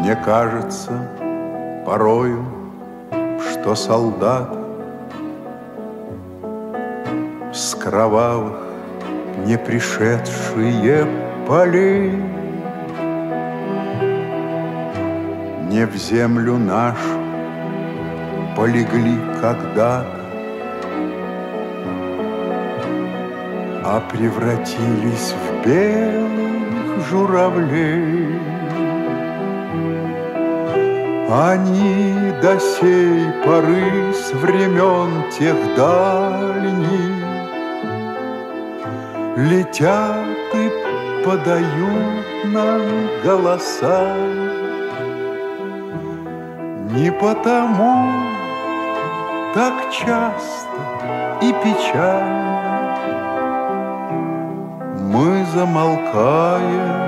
Мне кажется порою, что солдат с кровавых не пришедшие полей не в землю нашу полегли когда-то, а превратились в белых журавлей. Они до сей поры с времен тех дальних летят и подают нам голоса. Не потому так часто и печально мы замолкаем,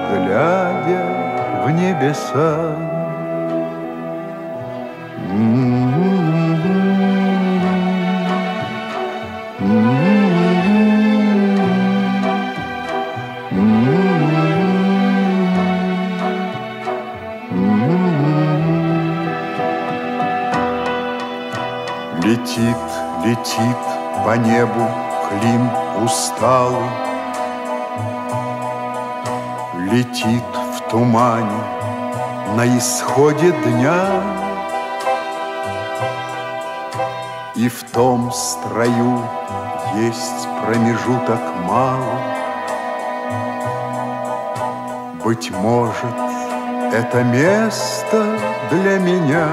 глядя в небеса. Летит, летит по небу Клим усталый, летит в тумане на исходе дня, и в том строю есть промежуток малый. Быть может, это место для меня.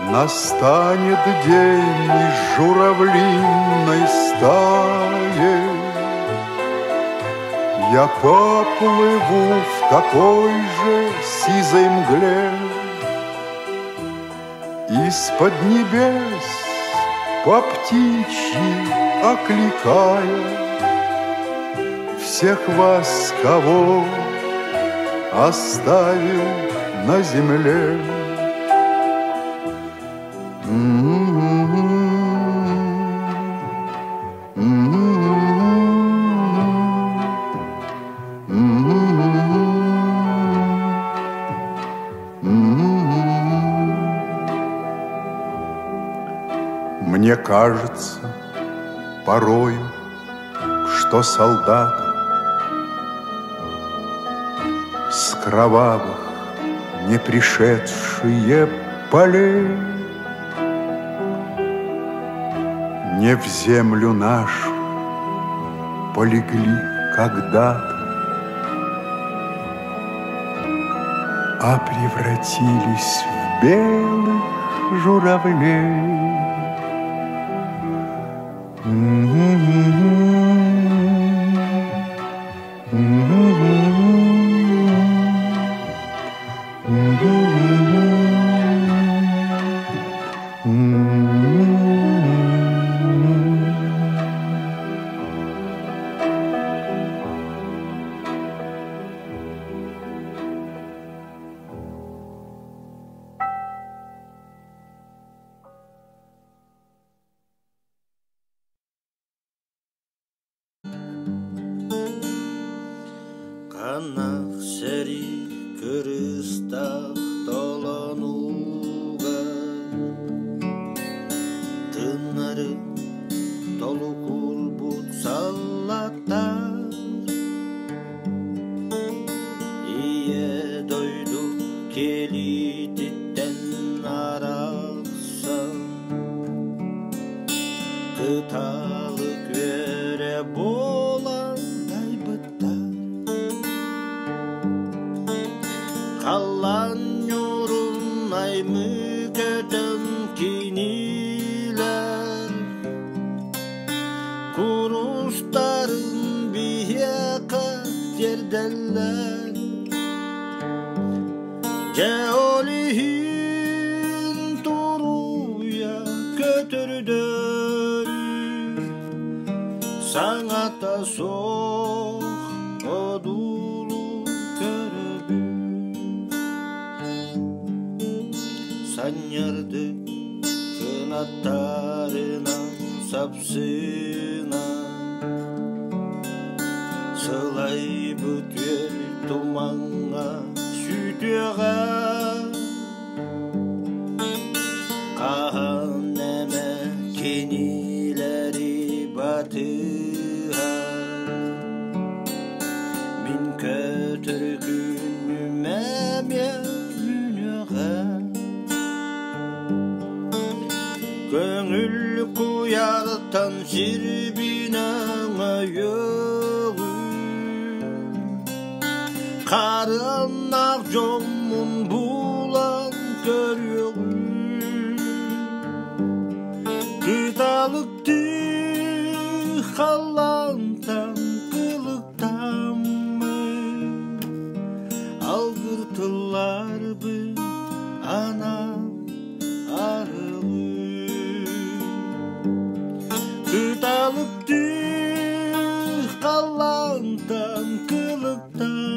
Настанет день из журавлиной стаи, я поплыву в такой же сизой мгле. Из-под небес по птичьи окликая всех вас, кого оставил на земле. Мне кажется порою, что солдаты с кровавых не пришедшие полей не в землю нашу полегли когда-то, а превратились в белых журавлей. Канах сери кырыстак толонуга тыннары толу кулбут салаттар ие дойду келититтен аракса кыталык вере болан дайбыттар Қалан нұрын аймы көтім кинилер Курустарын бияқа терделер Жеолихин тұруя көтірдер Саңата соқ одулу көрібі Саньярды кынаттарынан сапсына Сылай бүтер туманға сүйтеға қаған әмә кенелері батыға мен көтіргін мәмә үнеға көңіл қояртан жербинаңа йоғы қарынақ жомын бұлан көрігі Кыталыкты халантан кылыктамы Алгыртылар бы ана арылы Кыталыкты халантан кылыктамы